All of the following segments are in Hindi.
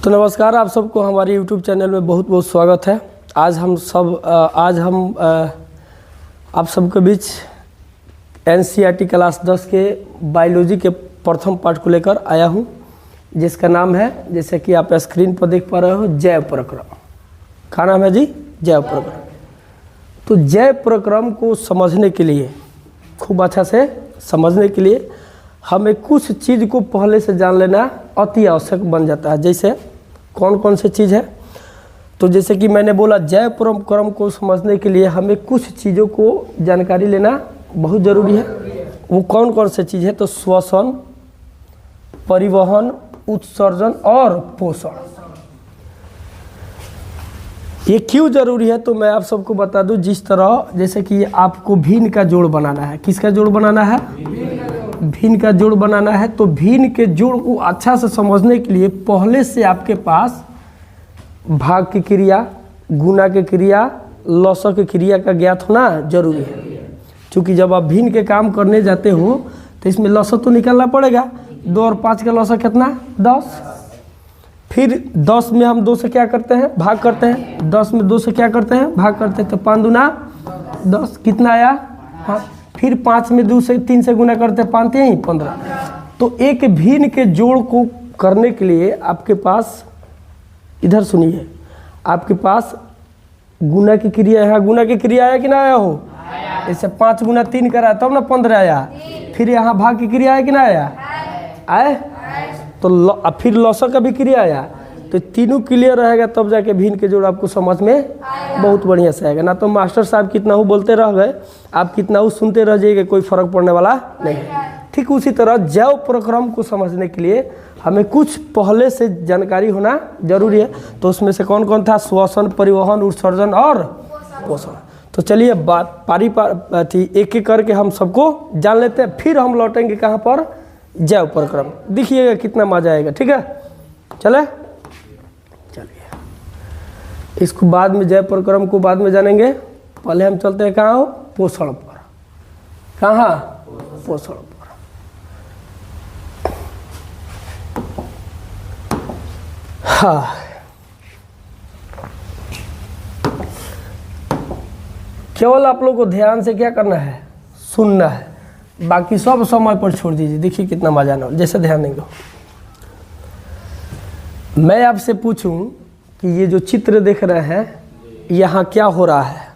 तो नमस्कार, आप सबको हमारे YouTube चैनल में बहुत बहुत स्वागत है। आज हम आप सबके बीच NCERT क्लास 10 के बायोलॉजी के प्रथम पाठ को लेकर आया हूं, जिसका नाम है, जैसे कि आप स्क्रीन पर देख पा रहे हो, जैव प्रक्रम। क्या नाम है जी? जैव प्रक्रम। तो जैव प्रक्रम को समझने के लिए, खूब अच्छा से समझने के लिए हमें कुछ चीज़ को पहले से जान लेना अति आवश्यक बन जाता है। जैसे कौन कौन सी चीज़ है? तो जैसे कि मैंने बोला, जैव प्रक्रम को समझने के लिए हमें कुछ चीज़ों को जानकारी लेना बहुत ज़रूरी है। वो कौन कौन सी चीज़ है? तो श्वसन, परिवहन, उत्सर्जन और पोषण। ये क्यों ज़रूरी है तो मैं आप सबको बता दूं। जिस तरह जैसे कि आपको भिन्न का जोड़ बनाना है। किसका जोड़ बनाना है? भिन्न का जोड़ बनाना है। तो भिन्न के जोड़ को अच्छा से समझने के लिए पहले से आपके पास भाग की क्रिया, गुणा की क्रिया, लसक की क्रिया का ज्ञात होना जरूरी है। क्योंकि जब आप भिन्न के काम करने जाते हो तो इसमें लसक तो निकालना पड़ेगा। 2 और 5 का लसक कितना? 10। फिर 10 में हम 2 से क्या करते हैं? भाग करते हैं। 10 में 2 से क्या करते हैं? भाग करते हैं। तो 5 दूना 10, कितना आया? हाँ। फिर 5 में 2 से 3 से गुना करते हैं, 5 ही 15। तो एक भिन्न के जोड़ को करने के लिए आपके पास, इधर सुनिए, आपके पास गुना की क्रिया है। गुना की क्रिया आया कि ना आया हो? जैसे 5 गुना 3 करा तब ना 15 आया। फिर यहाँ भाग की क्रिया आया कि ना आया? आए। तो फिर लसक का भी क्रिया आया। तो तीनों क्लियर रहेगा तब जाके भिन्न के जोड़ आपको समझ में बहुत बढ़िया से आएगा। ना तो मास्टर साहब कितना हो बोलते रह गए, आप कितना हो सुनते रह जाइएगा, कोई फर्क पड़ने वाला नहीं। ठीक उसी तरह जैव प्रक्रम को समझने के लिए हमें कुछ पहले से जानकारी होना जरूरी है। तो उसमें से कौन कौन था? श्वसन, परिवहन, उत्सर्जन और पोषण। तो चलिए एक एक करके हम सबको जान लेते हैं। फिर हम लौटेंगे कहाँ पर? जैव प्रक्रम। देखिएगा कितना मजा आएगा। ठीक है, चले चलिए, इसको बाद में, जैव प्रक्रम को बाद में जानेंगे। पहले हम चलते हैं कहाँ हो? पोषण पर। कहाँ? पोषण पर। हाँ, केवल आप लोग को ध्यान से क्या करना है? सुनना है। बाकी सब समय पर छोड़ दीजिए। देखिए कितना मजा ना हो। जैसे ध्यान देंगे, मैं आपसे पूछूं कि ये जो चित्र देख रहे हैं, यहाँ क्या हो रहा है?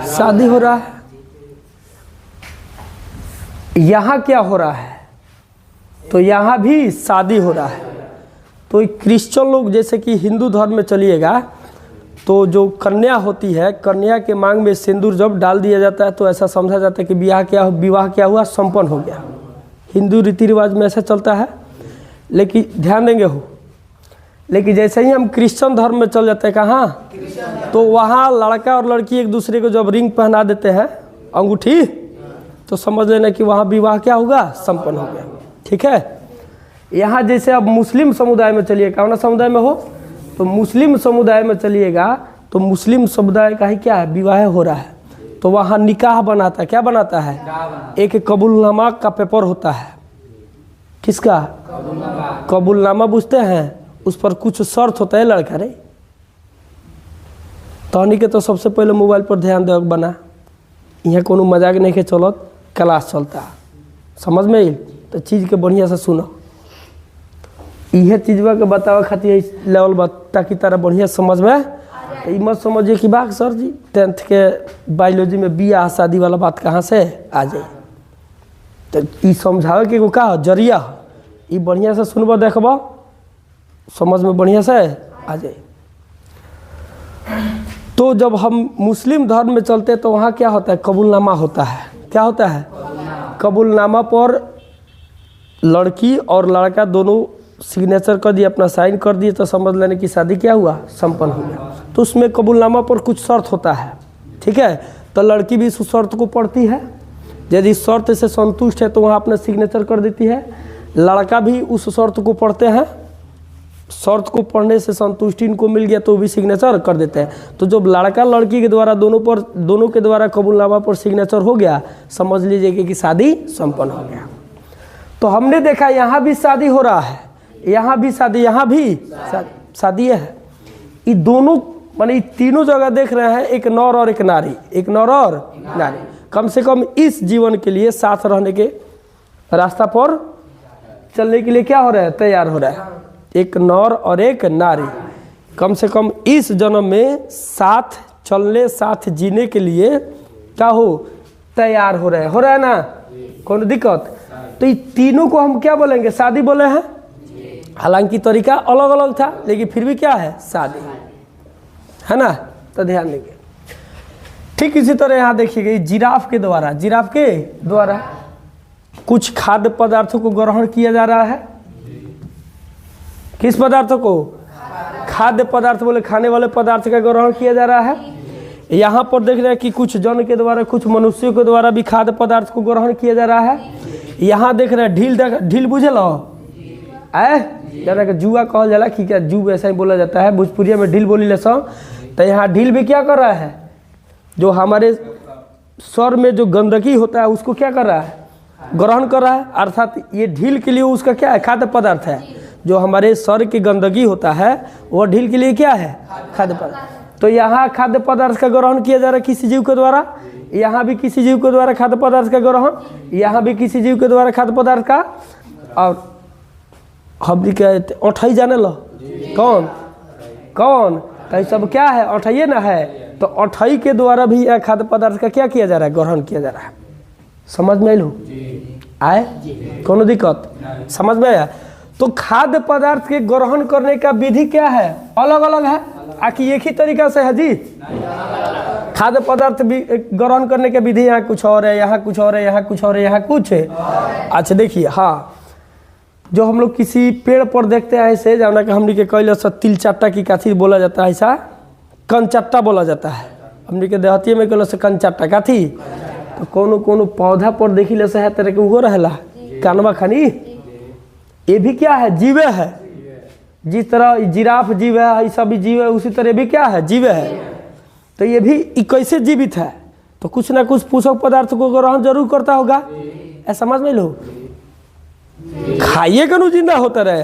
शादी हो रहा है। यहाँ क्या हो रहा है? तो यहाँ भी शादी हो रहा है। तो क्रिश्चियन लोग, जैसे कि हिंदू धर्म में चलिएगा, तो जो कन्या होती है, कन्या के मांग में सिंदूर जब डाल दिया जाता है तो ऐसा समझा जाता है कि विवाह क्या हुआ? संपन्न हो गया। हिंदू रीति रिवाज में ऐसा चलता है। लेकिन ध्यान देंगे हो, लेकिन जैसे ही हम क्रिश्चियन धर्म में चल जाते हैं, कहाँ? तो वहाँ लड़का और लड़की एक दूसरे को जब रिंग पहना देते हैं, अंगूठी, तो समझ लेना कि वहाँ विवाह क्या होगा? संपन्न हो गया। ठीक है। यहाँ जैसे अब मुस्लिम समुदाय में चलिए, कौन समुदाय में हो? तो मुस्लिम समुदाय में चलिएगा तो मुस्लिम समुदाय का ही क्या है? विवाह हो रहा है। तो वहाँ निकाह बनाता है। क्या बनाता है? एक कबूलनामा का पेपर होता है। किसका? कबूलनामा बुझते हैं? उस पर कुछ शर्त होता है लड़का रे। तहनी के तो सबसे पहले मोबाइल पर ध्यान दे बना। यहाँ कोनो मजाक नहीं के चलत, क्लास चलता। समझ में? तो चीज़ के बढ़िया से सुनो। यह चीज़वा के बतावे खातिर लेवल बात, ताकि तारा बढ़िया समझ में। तो मत समझिए कि बाग सर जी 10th के बायोलॉजी में बियाह शादी वाला बात कहाँ से आ जाए। तो ये समझावे के एगो का जरिया, ये बढ़िया से सुनबो, देखबो, समझ में बढ़िया से आ जाए। तो जब हम मुस्लिम धर्म में चलते हैं तो वहाँ क्या होता है? कबूलनामा होता है। क्या होता है? कबूलनामा पर लड़की और लड़का दोनों सिग्नेचर कर दिए, अपना साइन कर दिए, तो समझ लेने की शादी क्या हुआ? संपन्न हो गया। तो उसमें कबूलनामा पर कुछ शर्त होता है। ठीक है। तो लड़की भी इस शर्त को पढ़ती है। यदि शर्त से संतुष्ट है तो वहाँ अपना सिग्नेचर कर देती है। लड़का भी उस शर्त को पढ़ते हैं। शर्त को पढ़ने से संतुष्टि इनको मिल गया तो भी सिग्नेचर कर देते हैं। तो जब लड़का लड़की के द्वारा दोनों के द्वारा कबूलनामा पर सिग्नेचर हो गया, समझ लीजिए कि शादी संपन्न हो गया। तो हमने देखा यहाँ भी शादी हो रहा है, यहाँ भी शादी, यहाँ भी शादी है। ये दोनों माने ये तीनों जगह देख रहे हैं, एक नर और एक नारी, एक नर और नारी कम से कम इस जीवन के लिए साथ रहने के रास्ता पर चलने के लिए क्या हो रहा है, तैयार हो रहा है। एक नर और एक नारी कम से कम इस जन्म में साथ चलने, साथ जीने के लिए क्या हो, तैयार हो रहा है ना, कौन दिक्कत। तो ये तीनों को हम क्या बोलेंगे, शादी बोले हैं। हालांकि तरीका अलग अलग था लेकिन फिर भी क्या है, शादी है ना। तो ध्यान देंगे। ठीक इसी तरह यहाँ देखिएगा, जिराफ के द्वारा कुछ खाद्य पदार्थों को ग्रहण किया जा रहा है। किस पदार्थों को, खाद्य पदार्थ बोले खाने वाले पदार्थ का ग्रहण किया जा रहा है। यहाँ पर देख रहे हैं कि कुछ जन के द्वारा, कुछ मनुष्यों के द्वारा भी खाद्य पदार्थ को ग्रहण किया जा रहा है। यहाँ देख रहे हैं ढील बुझे लो जरा के जुआ कहल जाला कि क्या, जू ऐसा ही बोला जाता है, भोजपुरिया में ढील बोली लसा। तो यहाँ ढील भी क्या कर रहा है, जो हमारे स्वर में जो गंदगी होता है उसको क्या कर रहा है, ग्रहण कर रहा है। अर्थात ये ढील के लिए उसका क्या है, खाद्य पदार्थ है। जो हमारे स्वर की गंदगी होता है वो ढील के लिए क्या है, खाद्य पदार्थ। तो यहाँ खाद्य पदार्थ का ग्रहण किया जा रहा है किसी जीव के द्वारा, यहाँ भी किसी जीव के द्वारा खाद्य पदार्थ का ग्रहण, यहाँ भी किसी जीव के द्वारा खाद्य पदार्थ का। और हम भी कहते औठाई जाने लो, कौन कौन, तो सब क्या है, औठाइए ना है। तो औठाई के द्वारा भी यह खाद्य पदार्थ का क्या किया जा रहा है, ग्रहण किया जा रहा है। समझ में लो आए, कोनो दिक्कत, समझ में आया। तो खाद्य पदार्थ के ग्रहण करने का विधि क्या है, अलग अलग है, आखिर एक ही तरीका से है जी। खाद्य पदार्थ भी ग्रहण करने का विधि यहाँ कुछ और है, यहाँ कुछ और है, यहाँ कुछ और है, यहाँ कुछ है। अच्छा देखिए, हाँ जो हम लोग किसी पेड़ पर देखते हैं ऐसे, जाना कि हमने के कैल तिल चट्टा की काथी बोला जाता है, ऐसा कंचट्टा बोला जाता है। हमने के देहाती में कैल से कंचट्टा काथी। तो कोनो पौधा पर देखी ले से है तरह के उगो रहला कानवा खानी, ये भी क्या है, जीवे है। जिस तरह जिराफ जीव है, ये सब भी जीव है, उसी तरह भी क्या है, जीवे है। तो ये भी कैसे जीवित है, तो कुछ ना कुछ पोषक पदार्थ को ग्रहण जरूर करता होगा, ऐसा समझ में लो। खाइए कनु जिंदा होता रहे।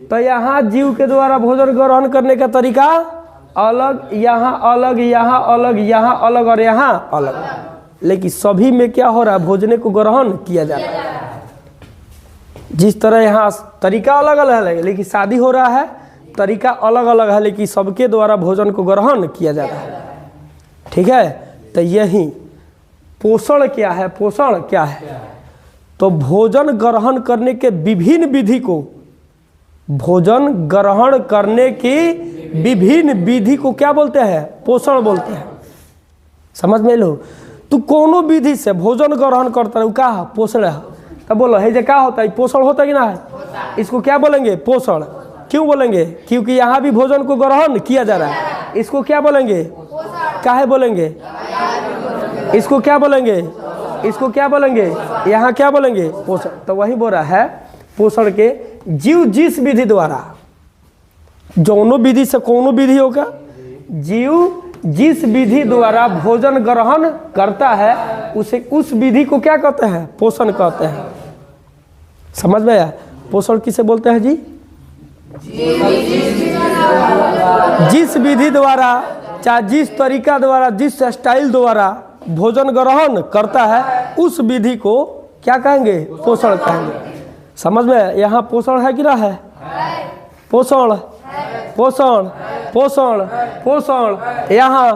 तो यहाँ जीव के द्वारा भोजन ग्रहण करने का तरीका अलग, यहाँ अलग, यहाँ अलग, यहाँ अलग और यहाँ अलग, लेकिन सभी में क्या हो रहा है, भोजन को ग्रहण किया जा रहा है। जिस तरह यहाँ तरीका अलग अलग है लेकिन शादी हो रहा है, तरीका अलग अलग है लेकिन सबके द्वारा भोजन को ग्रहण किया जा रहा है। ठीक है, तो यही पोषण क्या है, पोषण क्या है। तो भोजन ग्रहण करने के विभिन्न विधि को, भोजन ग्रहण करने की विभिन्न विधि को क्या बोलते हैं, पोषण बोलते हैं। समझ में लो। तो कोनो विधि से भोजन ग्रहण करता है क्या, पोषण है। तब बोलो है क्या होता है, पोषण होता है कि ना है, इसको क्या बोलेंगे, पोषण। क्यों बोलेंगे, क्योंकि यहाँ भी भोजन को ग्रहण किया जा रहा है। इसको क्या बोलेंगे, काहे बोलेंगे, इसको क्या बोलेंगे, इसको क्या बोलेंगे, यहाँ क्या बोलेंगे, पोषण। तो वही बोल रहा है, पोषण के जीव जिस विधि द्वारा, जौनों विधि से कोनो विधि होगा, जीव जिस विधि द्वारा भोजन ग्रहण करता है उसे, उस विधि को क्या कहते हैं, पोषण कहते हैं। समझ में आया। पोषण किसे बोलते हैं जी, जिस विधि द्वारा, चाहे जिस तरीका द्वारा, जिस स्टाइल द्वारा भोजन ग्रहण करता है उस विधि को क्या कहेंगे, पोषण कहेंगे। समझ में, यहाँ पोषण है कि ना है, पोषण पोषण पोषण पोषण, यहाँ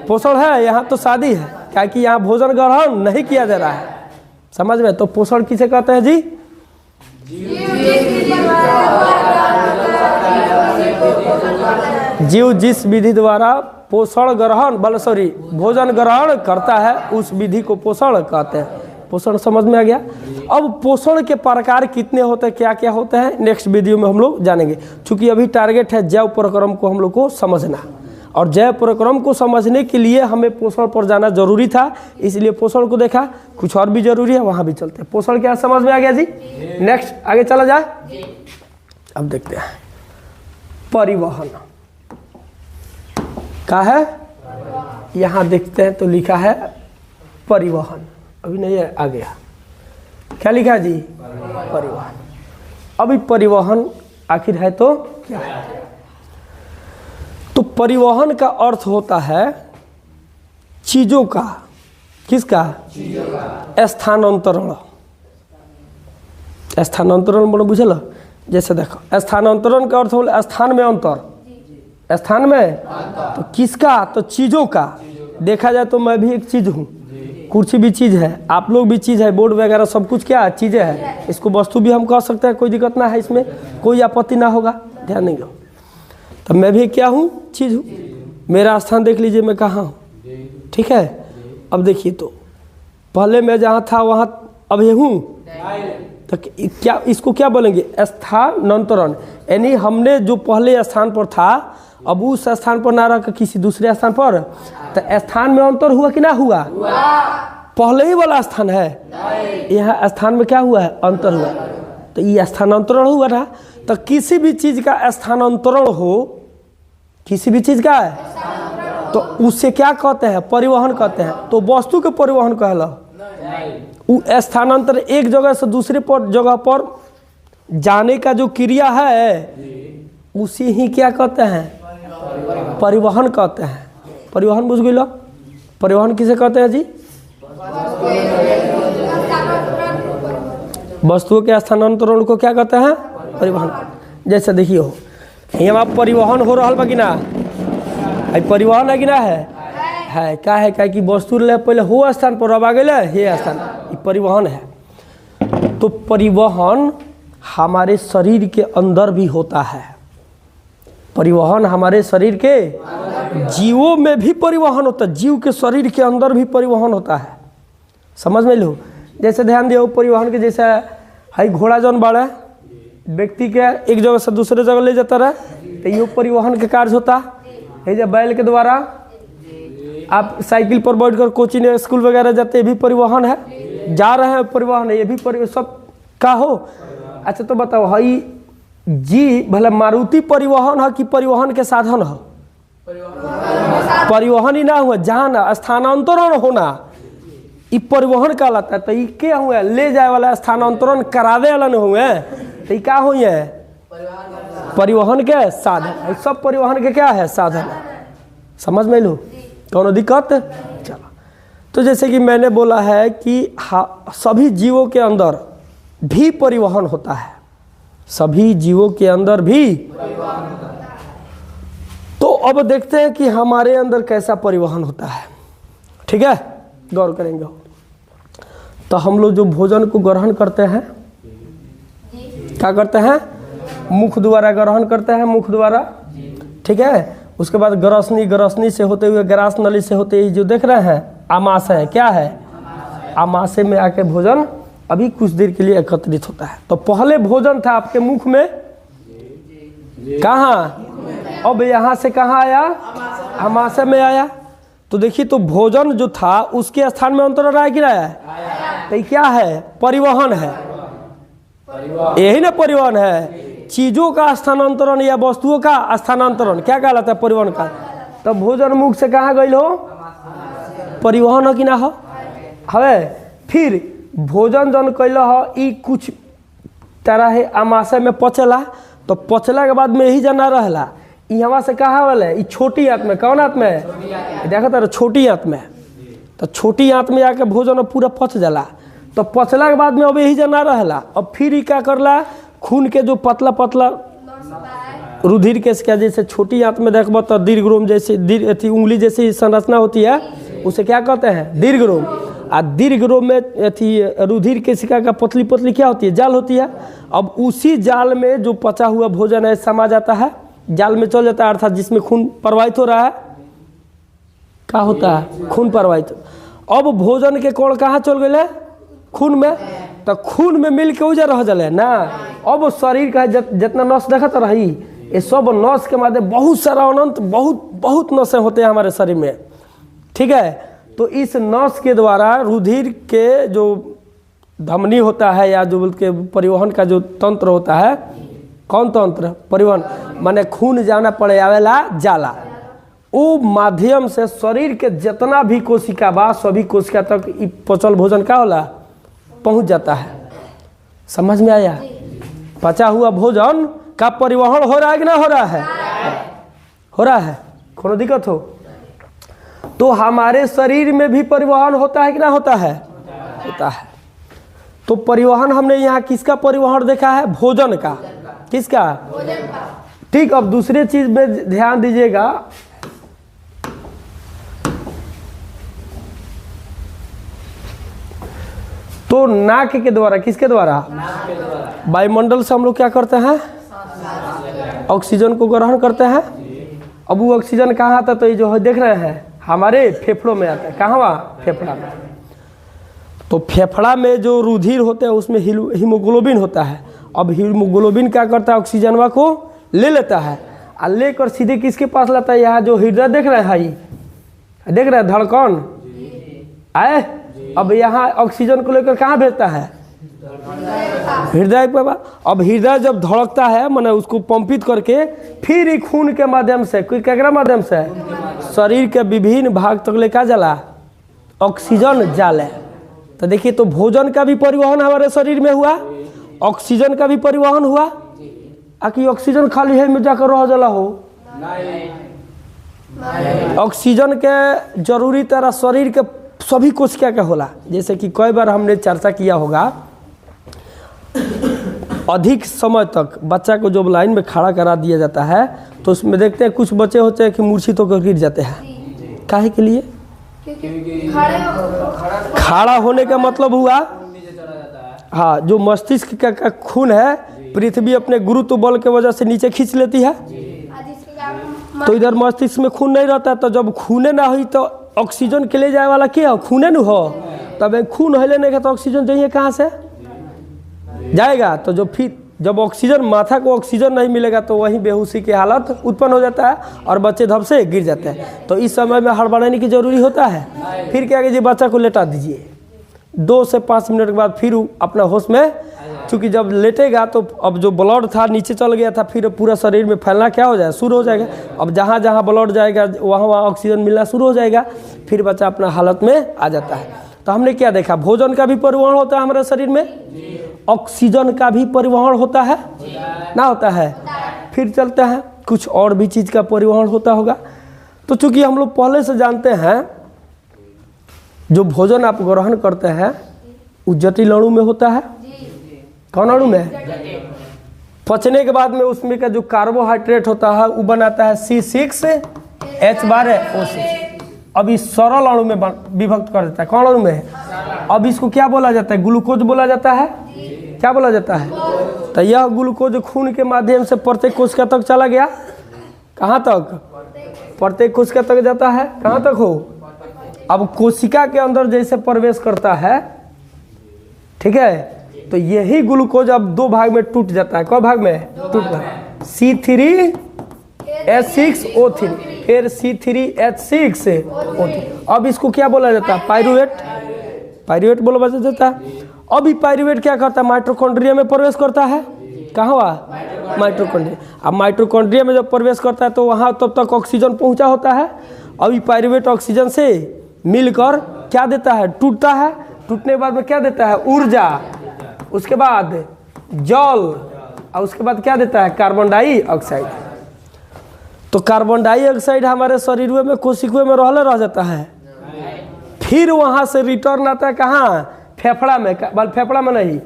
पोषण है, यहाँ तो शादी है, क्या कि यहाँ भोजन ग्रहण नहीं किया जा रहा है। समझ में। तो पोषण किसे कहते हैं जी, जीव जिस विधि द्वारा पोषण ग्रहण भोजन ग्रहण करता है उस विधि को पोषण कहते हैं। पोषण समझ में आ गया। अब पोषण के प्रकार कितने होते हैं, क्या क्या होते हैं, नेक्स्ट वीडियो में हम लोग जानेंगे। चूंकि अभी टारगेट है जैव प्रक्रम को हम लोग को समझना, और जैव प्रक्रम को समझने के लिए हमें पोषण पर जाना जरूरी था, इसलिए पोषण को देखा। कुछ और भी जरूरी है, वहां भी चलते हैं। पोषण क्या समझ में आ गया जी। नेक्स्ट आगे चला जाए। अब देखते हैं परिवहन क्या है, यहाँ देखते हैं तो लिखा है परिवहन, अभी नहीं है, आ गया। क्या लिखा है जी, परिवहन। अभी परिवहन आखिर है तो क्या है? तो परिवहन का अर्थ होता है चीजों का, किसका? चीजों का स्थानांतरण। स्थानांतरण बोलो बुझल? जैसे देखो स्थानांतरण का अर्थ हो स्थान में अंतर, स्थान में तो किसका? तो चीजों का। देखा जाए तो मैं भी एक चीज हूँ, कुर्सी भी चीज है, आप लोग भी चीज है, बोर्ड वगैरह सब कुछ क्या चीजें है। इसको वस्तु भी हम कह सकते हैं, कोई दिक्कत ना है, इसमें कोई आपत्ति ना होगा, ध्यान नहीं दो। तो मैं भी क्या हूँ? चीज हूँ। मेरा स्थान देख लीजिए मैं कहाँ हूँ, ठीक है। अब देखिए तो पहले मैं जहाँ था वहाँ अब ये हूँ, तो क्या इसको क्या बोलेंगे? स्थानांतरण। यानी हमने जो पहले स्थान पर था अब उस स्थान पर ना रह कर किसी दूसरे स्थान पर, तो स्थान में अंतर हुआ कि ना हुआ? पहले ही वाला स्थान है, यहाँ स्थान में क्या हुआ है? अंतर हुआ। तो ये स्थानांतरण हुआ ना। तो किसी भी चीज का स्थानांतरण हो, किसी भी चीज का है तो उससे क्या कहते हैं? परिवहन कहते हैं। तो वस्तु के परिवहन कहला स्थानांतर, एक जगह से दूसरे पर जगह पर जाने का जो क्रिया है उसी ही क्या कहते हैं? परिवहन कहते हैं। परिवहन बुझ गई? परिवहन किसे कहते हैं जी? वस्तुओं के स्थानांतरण को क्या कहते हैं? परिवहन। जैसे देखिए हो यहाँ परिवहन हो रहा बा कि ना? परिवहन है कि ना? है क्या है? क्या कि वस्तु ले पहले हो स्थान पर अब आ गए हे स्थान, ये परिवहन है। तो परिवहन हमारे शरीर के अंदर भी होता है। परिवहन हमारे शरीर के जीवों में भी परिवहन होता है, जीव के शरीर के अंदर भी परिवहन होता है। समझ में लो? जैसे ध्यान दियो परिवहन के, जैसे है घोड़ा जौन बाड़ा व्यक्ति के एक जगह से दूसरे जगह ले जाता रहे, तो ये परिवहन के कार्य होता है। जब बैल के द्वारा आप साइकिल पर बैठकर कोचिंग स्कूल वगैरह जाते, ये भी परिवहन है, जा रहे हैं परिवहन है, ये भी सब का हो। अच्छा तो बताओ हई जी भले मारुति परिवहन है कि परिवहन के साधन है? परिवहन ही ना हुआ, जहाँ ना स्थानांतरण होना ये परिवहन कहलाता है। तो ये क्या हुआ? ले जाए वाला, स्थानांतरण करावे वाला नहीं हुए, तो ये क्या हुई है? परिवहन के साधन। सब परिवहन के क्या है? साधन। समझ में लो? कौन दिक्कत? चलो तो जैसे कि मैंने बोला है कि सभी जीवों के अंदर भी परिवहन होता है, सभी जीवों के अंदर भी। तो अब देखते हैं कि हमारे अंदर कैसा परिवहन होता है, ठीक है? गौर करेंगे। तो हम लोग जो भोजन को ग्रहण करते हैं क्या करते हैं? मुख द्वारा ग्रहण करते हैं, मुख द्वारा, ठीक है। उसके बाद ग्रसनी से होते हुए ग्रास नली से होते हुए जो देख रहे हैं आमाशय है, क्या है? आमाशय में आके भोजन अभी कुछ देर के लिए एकत्रित होता है। तो पहले भोजन था आपके मुख में, कहाँ? अब यहाँ से कहाँ आया? आमाशय में आया। तो देखिए तो भोजन जो था उसके स्थान में अंतर रहा है कि नहीं? तो क्या है? परिवहन है। यही ना परिवहन है, चीजों का स्थानांतरण या वस्तुओं का स्थानांतरण क्या कहलाता है? परिवहन का। तो भोजन मुख से कहाँ गई हो? परिवहन हो कि ना हो? हवे फिर भोजन जन कैल हो ई कुछ तरह है आमाशय में पचला, तो पचला के बाद में यही जना रहला, यहाँ से कहाँ वाले? ई छोटी आंत में। कौन आंत में? देखा था छोटी आंत में। तो छोटी आंत में आके भोजन पूरा पच जाला। तो पचला के बाद में अब यही जना रहला। अब फिर ही क्या करला? खून के जो पतला पतला रुधिर के क्या, जैसे छोटी आंत में देखबो तो दीर्घरोम जैसे अथी उंगली जैसी संरचना होती है, उसे क्या कहते हैं? दीर्घरोम। और दीर्घरोम में अथी रुधिर केशिका का पतली पतली क्या होती है? जाल होती है। अब उसी जाल में जो पचा हुआ भोजन है समा जाता है, जाल में चल जाता है, अर्थात जिसमें खून प्रवाहित हो रहा है, क्या होता है? खून प्रवाहित। अब भोजन के कोण कहाँ चल गए? खून में। तो खून में मिल के उजर रह जले ना। अब शरीर का जितना नस देखा तो रही, ये सब नस के माध्यम बहुत सारा अनंत बहुत नसें होते हैं हमारे शरीर में, ठीक है। तो इस नस के द्वारा रुधिर के जो धमनी होता है या जो के परिवहन का जो तंत्र होता है, कौन तंत्र? परिवहन माने खून जाना पड़े आवेला जाला, वो माध्यम से शरीर के जितना भी कोशिका बा सभी कोशिका तक पचल भोजन का होला पहुंच जाता है। समझ में आया? पचा हुआ भोजन का परिवहन हो रहा है कि ना हो रहा है? हो रहा है, कोनो दिक्कत हो? तो हमारे शरीर में भी परिवहन होता है कि ना होता है? होता है। तो परिवहन हमने यहाँ किसका परिवहन देखा है? भोजन का। किसका? भोजन का। ठीक, अब दूसरे चीज में ध्यान दीजिएगा। तो नाक के द्वारा, किसके द्वारा? वायुमंडल से हम लोग क्या करते हैं? ऑक्सीजन को ग्रहण करते हैं। अब वो ऑक्सीजन कहाँ आता? तो ये जो देख रहे हैं हमारे फेफड़ों में आता है। कहाँ? वहाँ फेफड़ा में। तो फेफड़ा में जो रुधिर होते हैं उसमें हीमोग्लोबिन होता है। अब हीमोग्लोबिन क्या करता है? ऑक्सीजन को ले लेता है और लेकर सीधे किसके पास लाता है? यहाँ जो हृदय देख रहे हैं, देख रहे हैं धड़कन आए। अब यहाँ ऑक्सीजन को लेकर कहाँ भेजता है? हृदय पे। अब हृदय जब धड़कता है माने उसको पंपित करके फिर ही खून के माध्यम से, कोई क्या माध्यम से, शरीर के विभिन्न भाग तक ले का जाला? ऑक्सीजन जाले। तो देखिए, तो भोजन का भी परिवहन हमारे शरीर में हुआ, ऑक्सीजन का भी परिवहन हुआ। आकि ऑक्सीजन खाली है में जाकर रह जाला हो? ऑक्सीजन के जरूरी तरह शरीर के सभी कोशिका क्या होला। जैसे कि कई बार हमने चर्चा किया होगा, अधिक समय तक बच्चा को जब लाइन में खड़ा करा दिया जाता है तो उसमें देखते हैं कुछ बच्चे होते हैं कि मूर्छित होकर गिर जाते हैं। काहे के लिए? खड़ा होने का मतलब हुआ, हाँ, जो मस्तिष्क का खून है पृथ्वी अपने गुरुत्व बल के वजह से नीचे खींच लेती है। तो इधर मस्तिष्क में खून नहीं रहता, तो जब खूने ना हुई तो ऑक्सीजन के ले जाए वाला क्या हो? खूने न हो। तब खून हिले नहीं तो ऑक्सीजन चाहिए कहाँ से जाएगा? तो जो फिर जब ऑक्सीजन, माथा को ऑक्सीजन नहीं मिलेगा तो वहीं बेहोशी की हालत उत्पन्न हो जाता है और बच्चे धप से गिर जाते हैं। तो इस समय में हड़बड़ाने की जरूरी होता है। फिर क्या कीजिए, बच्चा को लेटा दीजिए। 2 से 5 मिनट के बाद फिर अपना होश में, क्योंकि जब लेटेगा तो अब जो ब्लड था नीचे चल गया था, फिर पूरा शरीर में फैलना क्या हो जाएगा? शुरू हो जाएगा। अब जहाँ जहाँ ब्लड जाएगा वहाँ वहाँ ऑक्सीजन मिलना शुरू हो जाएगा, फिर बच्चा अपना हालत में आ जाता है। तो हमने क्या देखा? भोजन का भी परिवहन होता है हमारे शरीर में, ऑक्सीजन का भी परिवहन होता है ना, होता है। फिर चलते हैं, कुछ और भी चीज़ का परिवहन होता होगा। तो चूँकि हम लोग पहले से जानते हैं जो भोजन आप ग्रहण करते हैं वो जटिल अणु में होता है। कौन अणु में? पचने के बाद में उसमें का जो कार्बोहाइड्रेट होता है वो बनाता है C6H12O6। अब इस सरल अणु में विभक्त कर देता है। कौन अणु में? अब इसको क्या बोला जाता है? ग्लूकोज बोला जाता है। क्या बोला जाता है? तो यह ग्लूकोज खून के माध्यम से प्रत्येक कोशिका तक चला गया। कहाँ तक? प्रत्येक कोशिका तक जाता है। कहाँ तक हो? अब कोशिका के अंदर जैसे प्रवेश करता है, ठीक है, तो यही ग्लूकोज अब 2 भाग में टूट जाता है। कौ भाग में टूटता है? C3H6O3, फिर C3H6O3। अब इसको क्या बोला जाता है? पाइरूवेट। पाइरूवेट बोला जाता है। अभी पाइरूवेट क्या करता है? माइटोकॉन्ड्रिया में प्रवेश करता है। कहाँ हुआ? माइटोकॉन्ड्रिया। अब माइटोकॉन्ड्रिया में जब प्रवेश करता है तो वहाँ तब तक ऑक्सीजन पहुँचा होता है। अभी पाइरूवेट ऑक्सीजन से मिलकर क्या देता है? टूटता है। टूटने के बाद में क्या देता है? ऊर्जा। उसके बाद जल, और उसके बाद क्या देता है? Carbon dioxide. तो कार्बन डाइऑक्साइड हमारे शरीर में कोशिकाओं में रह जाता है। फिर वहां से रिटर्न आता है कहाँ? फेफड़ा में। बल फेफड़ा में नहीं,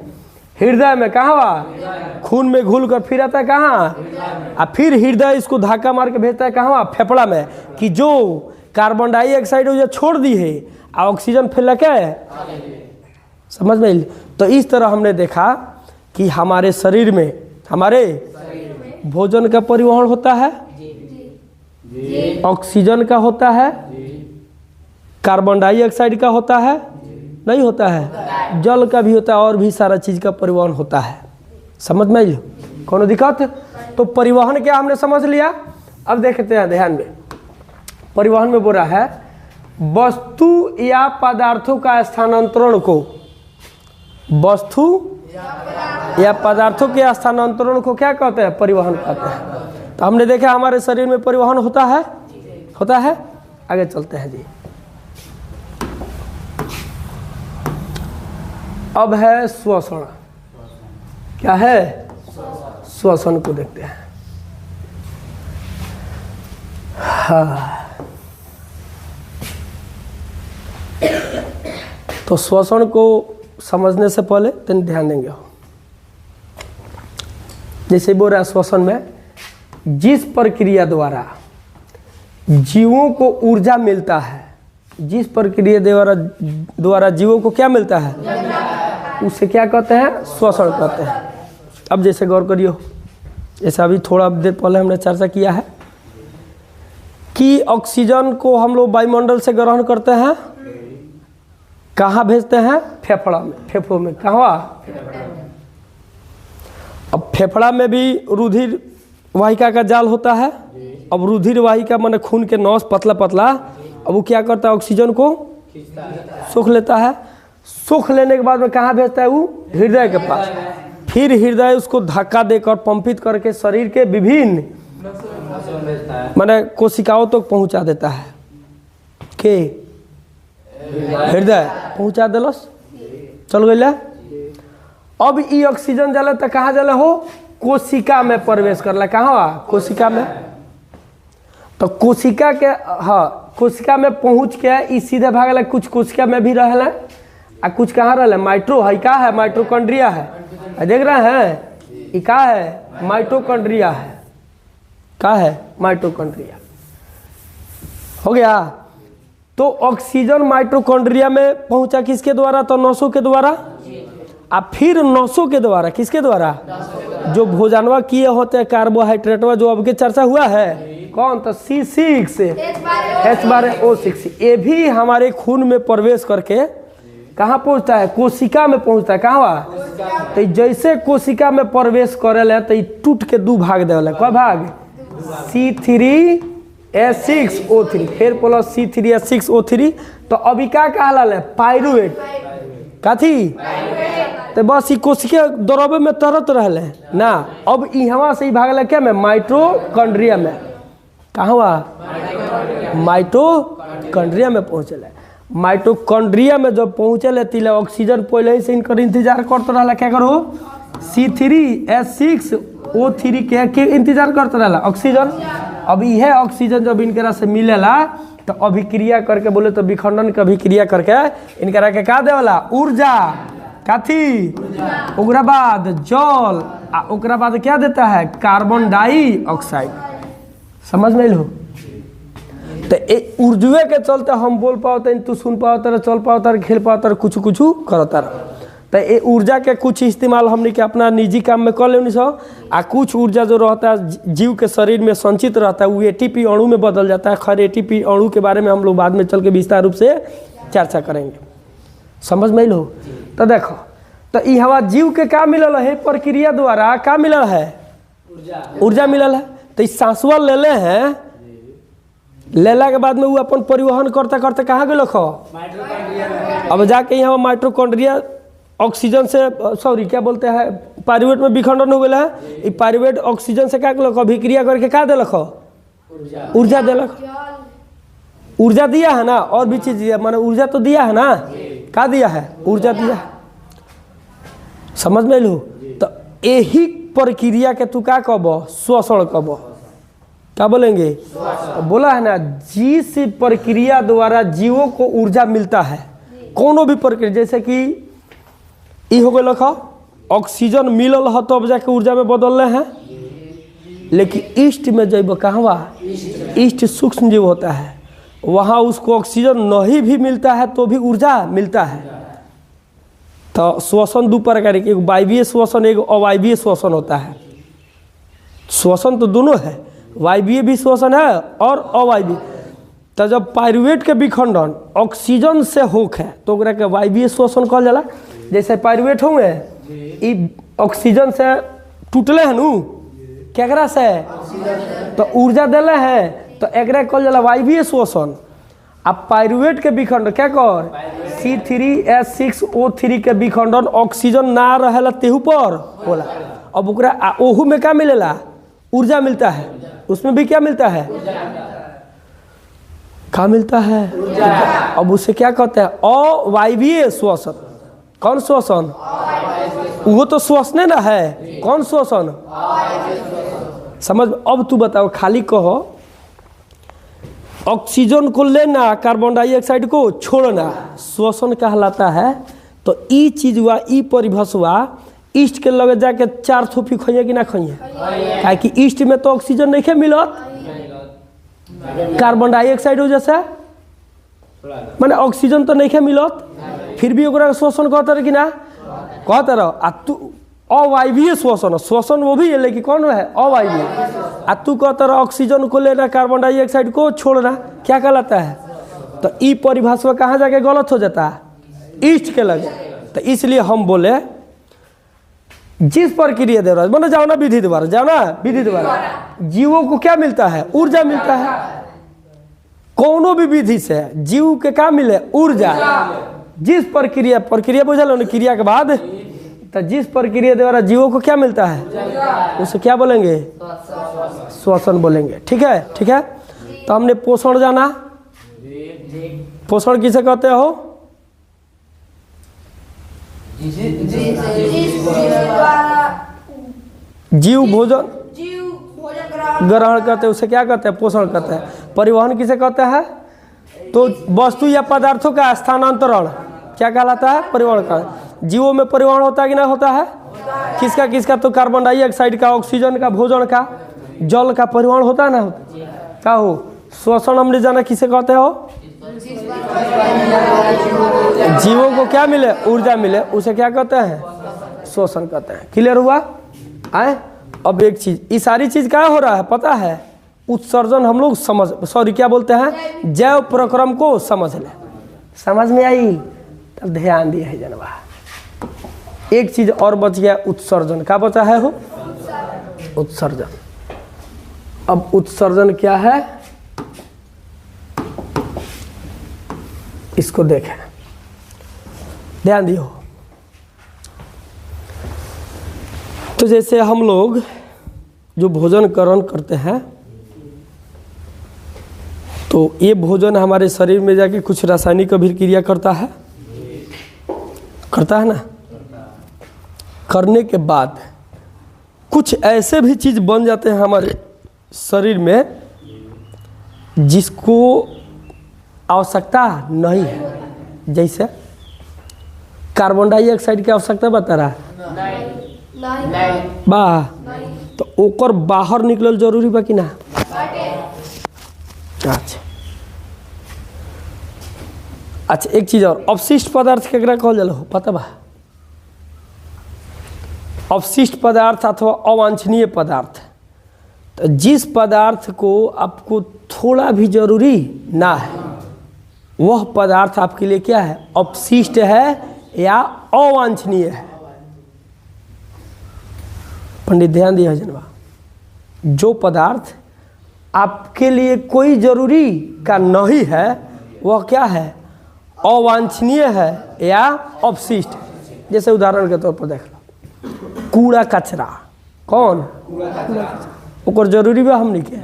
हृदय में। कहाँ हुआ? खून में घुल कर फिर आता है कहाँ? और फिर हृदय इसको धक्का मार के भेजता है कहाँ? फेफड़ा में। कि जो कार्बन डाइऑक्साइड वो छोड़ दी है और ऑक्सीजन फैला क्या है? समझ में? तो इस तरह हमने देखा कि हमारे शरीर में, हमारे भोजन का परिवहन होता है, ऑक्सीजन का होता है, कार्बन डाइऑक्साइड का होता है, नहीं होता है, जल का भी होता है, और भी सारा चीज का परिवहन होता है। समझ में आई? कौन दिक्कत? तो परिवहन क्या हमने समझ लिया। अब देखते हैं ध्यान में, परिवहन में बोल रहा है वस्तु या पदार्थों का स्थानांतरण को, वस्तु या पदार्थों के स्थानांतरण को क्या कहते हैं? परिवहन कहते हैं। तो हमने देखा हमारे शरीर में परिवहन होता है, होता है। आगे चलते हैं जी। अब है श्वसन। क्या है? श्वसन को देखते हैं। हाँ, तो श्वसन को समझने से पहले तन ध्यान देंगे। जैसे बोल रहा श्वसन में जिस प्रक्रिया द्वारा जीवों को ऊर्जा मिलता है, जिस प्रक्रिया द्वारा जीवों को क्या मिलता है, उसे क्या कहते हैं, श्वसन कहते हैं। अब जैसे गौर करियो, जैसे अभी थोड़ा देर पहले हमने चर्चा किया है कि ऑक्सीजन को हम लोग वायुमंडल से ग्रहण करते हैं, कहाँ भेजते हैं, फेफड़ा में, फेफड़ों में, कहाँ। अब फेफड़ा में भी रुधिर वाहिका का जाल होता है। अब रुधिर वाहिका माने खून के नस पतला पतला, अब वो क्या करता है, ऑक्सीजन को सोख लेता है। सोख लेने के बाद में कहाँ भेजता है, वो हृदय के पास। फिर हृदय उसको धक्का देकर पंपित करके शरीर के विभिन्न माने कोशिकाओं तक पहुंचा देता है। के हृदय पहुंचा दिलस, चल गई। अब ई ऑक्सीजन जले तो कहाँ जले हो, कोशिका में प्रवेश करला। कहाँ, कोशिका में। तो कोशिका के, हाँ, कोशिका में पहुंच के ई सीधे भागल। कुछ कोशिका में भी रहला आ कुछ कहाँ रहला, माइट्रो है, का है, माइट्रोकॉन्ड्रिया है। देख रहे हैं, ये का है, माइटोकॉन्ड्रिया है। का है, माइटोकॉन्ड्रिया। हो गया। तो ऑक्सीजन माइटोकॉन्ड्रिया में पहुंचा किसके द्वारा, तो नसों के द्वारा। और फिर नसों के द्वारा किसके द्वारा, जो भोजनवा किए होते हैं कार्बोहाइड्रेटवा, जो अब के चर्चा हुआ है, कौन, तो C6 H12O6, ये भी हमारे खून में प्रवेश करके कहाँ पहुँचता है, कोशिका में पहुँचता है। कहाँ, तो जैसे कोशिका में प्रवेश करे तो टूट के दो भाग देवल। क्या भाग, C3H6O3 फिर प्लस C3H6O3। तो अभी क्या कहला, पाइरुवेट। कथी, तो बस ये कोशिका दौरबे में तरत रहले ना। अब यहाँ से ही भागल क्या में, माइटोकॉन्ड्रिया में। कहाँ हुआ, माइटोकॉन्ड्रिया में पहुँचल। माइटोकॉन्ड्रिया में जब पहुँचल तिले ऑक्सीजन पहले ही से इनकर इंतजार करते रहला। क्या करो, C3H6O3 के इंतजार करते रहला, ऑक्सीजन। अब यह ऑक्सीजन जब इनकरा से मिलेला तो अभिक्रिया करके, बोले तो विखंडन का अभिक्रिया करके इनकरा के का देवला, ऊर्जा। कथी, ओकरा बाद जल, ओकरा बाद क्या देता है, कार्बन डाइऑक्साइड। समझ में लो। तो ऊर्जुए के चलते हम बोल पाते, तू सुन पाते, चल पाते, खेल पाते, कुछ कुछ करता। तो ये ऊर्जा के कुछ इस्तेमाल हमने के अपना निजी काम में कर लेनी सो। आ कुछ ऊर्जा जो रहता है जीव के शरीर में संचित रहता है, वो ATP अणु में बदल जाता है। खैर ATP अणु के बारे में हम लोग बाद में चल के विस्तार रूप से चर्चा करेंगे। समझ में लो। तो देखो, तो यहाँ जीव के क्या मिलल है, प्रक्रिया द्वारा क्या मिलल है, ऊर्जा मिलल है। तो इस सांसवा ले ले हैं, लेला के बाद में वो अपन परिवहन करते करते कहाँ गए, अब जाके यहाँ माइटोकॉन्ड्रिया ऑक्सीजन से, सॉरी क्या बोलते हैं, पाइरुवेट में विखंडन हो गया है। ये पाइरुवेट ऑक्सीजन से क्या कलक, अभिक्रिया करके क्या दिलक, ऊर्जा दिलक। ऊर्जा दिया है ना, और भी चीज दिया, माने ऊर्जा तो दिया है ना, क्या दिया है, ऊर्जा दिया। समझ में लो। तो यही प्रक्रिया के तू क्या कब, श्वसन कब, क्या बोलेंगे, तो बोला है ना, जिस प्रक्रिया द्वारा जीवों को ऊर्जा मिलता है, कोनो भी प्रक्रिया, जैसे कि हो गए ऑक्सीजन मिलल है तब जाके ऊर्जा में बदल रहे हैं। लेकिन ईस्ट में जब कहवा, ईस्ट सूक्ष्म जीव होता है, वहाँ उसको ऑक्सीजन नहीं भी मिलता है तो भी ऊर्जा मिलता है। तो श्वसन दो प्रकार के, एक वायवीय श्वसन, एक अवायवीय श्वसन होता है। श्वसन तो दोनों है, वायवीय भी श्वसन है और अवायवीय। तो जब पाइरुवेट के विखंडन ऑक्सीजन से होक है तो ओकरा के वायवीय श्वसन कहल जाला। जैसे पाइरुवेट होंगे, ई ऑक्सीजन से टूटले हैं नू, केकरा से, तो ऊर्जा दिले हैं, तो एकरा कहल जाला वायवीय श्वसन। अब पाइरुवेट के विखंडन क्या कर, C3H6O3 के विखंडन ऑक्सीजन ना रहेला तेहू पर होला। अब ओकरा ओहू में क्या मिलेला, ऊर्जा मिलता है। उसमें भी क्या मिलता है, क्या मिलता है, अब उसे क्या कहते हैं, अवायवीय श्वसन। कौन श्वसन, वो तो श्वसन ना है। कौन श्वसन? समझ। अब तू बताओ, खाली कहो ऑक्सीजन को लेना, कार्बन डाइऑक्साइड को छोड़ना श्वसन कहलाता है। तो ई चीज हुआ, ई परिभाषा हुआ, ईस्ट के लगे जाके 4 थोपी खाइए कि ना खाइए? काहे कि ईस्ट में तो ऑक्सीजन नहीं मिलत, कार्बन डाइऑक्साइड हो जैसे माने ऑक्सीजन तो नहीं मिलत, फिर भी ओकरा श्वसन कहते रहे कि ना? कहते रहो। आ तू अवायवीय श्वसन, श्वसन वो भी है लेकिन कौन है? अवायवीय। आ तू कहते रहो ऑक्सीजन को लेना, कार्बन डाइऑक्साइड को छोड़ना, क्या कहलाता है? तो ई परिभाषा कहाँ जाके गलत हो जाता है? ईस्ट के लगे। तो इसलिए हम बोले जिस प्रक्रिया दे रहा है, बोले जाओ ना विधि द्वारा, जाओ ना विधि द्वारा, जीवों को क्या मिलता है? ऊर्जा मिलता है। कोनो भी विधि से जीव के क्या मिले? ऊर्जा। जिस प्रक्रिया बुझल ना, क्रिया के बाद तो जिस प्रक्रिया द्वारा जीवों को क्या मिलता है, उसे क्या बोलेंगे? श्वसन बोलेंगे। ठीक है, ठीक है। तो हमने पोषण जाना। पोषण किसे कहते हो? जीव भोजन ग्रहण करते हैं, उसे क्या कहते हैं? पोषण कहते हैं। परिवहन किसे कहते हैं? तो वस्तु या पदार्थों का स्थानांतरण क्या कहलाता है? परिवहन का। जीवों में परिवहन होता है कि ना होता है? किसका किसका? तो कार्बन डाइऑक्साइड का, ऑक्सीजन का, भोजन का, जल का परिवहन होता है ना? क्या हो? श्वसन हमने जाना किसे कहते हो? जीवों को क्या मिले? ऊर्जा मिले, उसे क्या कहते हैं? श्वसन कहते हैं। क्लियर हुआ? आए अब एक चीज, ये सारी चीज क्या हो रहा है पता है? उत्सर्जन हम लोग क्या बोलते हैं? जैव प्रक्रम को समझ ले। समझ में आई? तब ध्यान दिया है जनवा। एक चीज और बच गया, उत्सर्जन। क्या बचा है? हो उत्सर्जन। अब उत्सर्जन क्या है इसको देखें, ध्यान दियो। तो जैसे हम लोग जो भोजन ग्रहण करते हैं, तो ये भोजन हमारे शरीर में जाके कुछ रासायनिक अभिक्रिया करता है ना? करने के बाद कुछ ऐसे भी चीज़ बन जाते हैं हमारे शरीर में जिसको आवश्यकता नहीं है। जैसे कार्बन डाइऑक्साइड की आवश्यकता बता रहा है बा, तो ओकर बाहर निकलल जरूरी बा कि ना? अच्छा एक चीज और, अपशिष्ट पदार्थ केकरा कहल जाला हो पता बा? अपशिष्ट पदार्थ अथवा अवांछनीय पदार्थ। तो जिस पदार्थ को आपको थोड़ा भी जरूरी ना है, वह पदार्थ आपके लिए क्या है? अपशिष्ट है या अवांछनीय है। पंडित ध्यान दिया जनवा, जो पदार्थ आपके लिए कोई जरूरी का नहीं है वह क्या है? अवांछनीय है या अपशिष्ट। जैसे उदाहरण के तौर पर देख लो, कूड़ा कचरा। कौन? ओकर जरूरी बा हमनी के?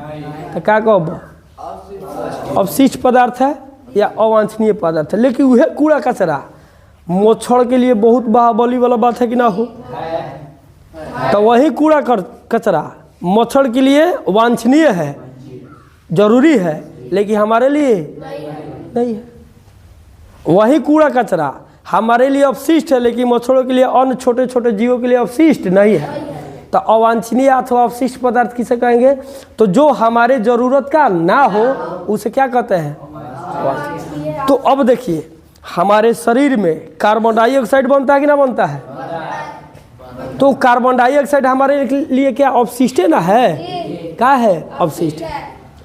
तो क्या कहब? अपशिष्ट पदार्थ है या अवांछनीय पदार्थ है। लेकिन वह कूड़ा कचरा मच्छर के लिए बहुत बाहुबली वाला बात है कि ना हो? तो वही कूड़ा कचरा मच्छर के लिए वांछनीय है, जरूरी है, लेकिन हमारे लिए नहीं है। वही कूड़ा कचरा हमारे लिए अपशिष्ट है, लेकिन मच्छरों के लिए, अन्य छोटे छोटे जीवों के लिए अपशिष्ट नहीं है। तो अवांछनीय अथवा अपशिष्ट पदार्थ किसे कहेंगे? तो जो हमारे जरूरत का ना हो उसे क्या कहते हैं? तो अब देखिए, हमारे शरीर में कार्बन डाइऑक्साइड बनता है कि ना बनता है? तो कार्बन डाइऑक्साइड हमारे लिए क्या अपशिष्ट है ना? है क्या है? अपशिष्ट,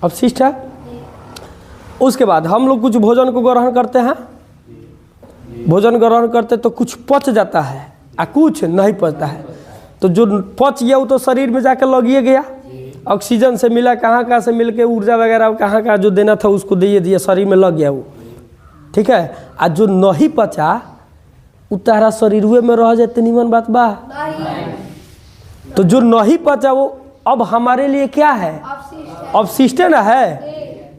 अपशिष्ट है। उसके बाद हम लोग कुछ भोजन को ग्रहण करते हैं, भोजन ग्रहण करते तो कुछ पच जाता है और कुछ नहीं पचता है। तो जो पच गया वो तो शरीर में जाकर लगिए गया, ऑक्सीजन से मिला, कहाँ से मिल के ऊर्जा वगैरह कहाँ का जो देना था उसको दे दिया, शरीर में लग गया वो। ठीक है। और जो नहीं पचा उतारा शरीर में रह जाते, निमन बात बा? तो जो नहीं पचा वो अब हमारे लिए क्या है? अपशिष्ट है ना? है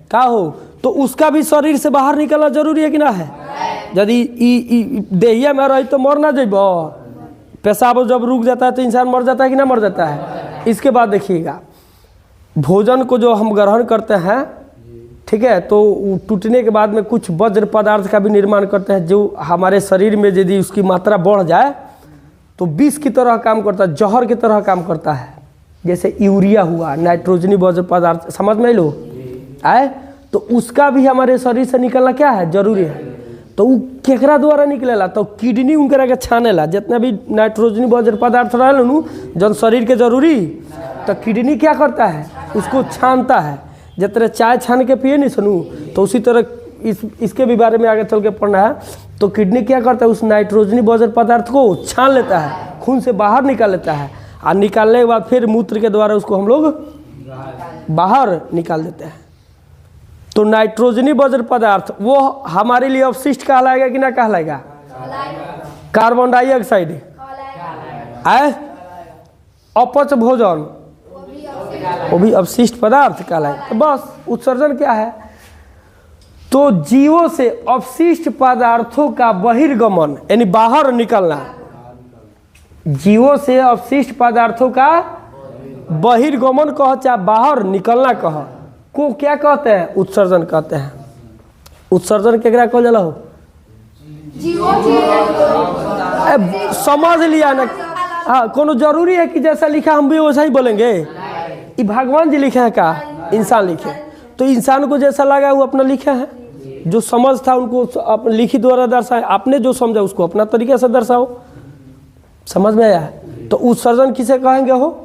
क्या हो? तो उसका भी शरीर से बाहर निकलना जरूरी है कि ना है? यदि देहिया में रही तो मर ना जेब, पेशाब जब रुक जाता है तो इंसान मर जाता है कि ना मर जाता है। इसके बाद देखिएगा, भोजन को जो हम ग्रहण करते हैं, ठीक है, तो टूटने के बाद में कुछ वज्र पदार्थ का भी निर्माण करते हैं, जो हमारे शरीर में यदि उसकी मात्रा बढ़ जाए तो विष की तरह काम करता है, जहर की तरह काम करता है। जैसे यूरिया हुआ, नाइट्रोजनी वज्र पदार्थ, समझ में लो आए, तो उसका भी हमारे शरीर से निकलना क्या है, जरूरी है। तो वो केकरा द्वारा निकलेला, तो किडनी उनकरा के छानेला, जितना भी नाइट्रोजनी वज्र पदार्थ रहल जन शरीर के जरूरी, तो किडनी क्या करता है, उसको छानता है। जितना चाय छान के पिए नहीं सुनू, तो उसी तरह इसके भी बारे में आगे चल के पढ़ना है। तो किडनी क्या करता है, उस नाइट्रोजनी वज्र पदार्थ को छान लेता है, खून से बाहर निकाल लेता है, और निकालने के बाद फिर मूत्र के द्वारा उसको हम लोग बाहर निकाल देते हैं। तो नाइट्रोजनी वज्र पदार्थ वो हमारे लिए अवशिष्ट कहलाएगा कि ना कहलाएगा? कार्बन डाइऑक्साइड है, अपच भोजन वो भी अवशिष्ट पदार्थ कहलाएगा। तो बस उत्सर्जन क्या है, तो जीवों से अवशिष्ट पदार्थों का बहिर्गमन यानी बाहर निकलना, जीवों से अवशिष्ट पदार्थों का बहिर्गमन कह चाहे बाहर निकलना कह को क्या कहते हैं, उत्सर्जन कहते हैं। उत्सर्जन केकरा कहल जाला हो, समझ लिया ना। हाँ, कोनो जरूरी है कि जैसा लिखा हम भी वैसा ही बोलेंगे? ये भगवान जी लिखे हैं का इंसान लिखे? तो इंसान को जैसा लगा वो अपना लिखे हैं, जो समझ था उनको अपने लिखी द्वारा दर्शाए, आपने जो समझा उसको अपना तरीके से दर्शाओ। समझ में आया? तो उत्सर्जन किसे कहेंगे हो?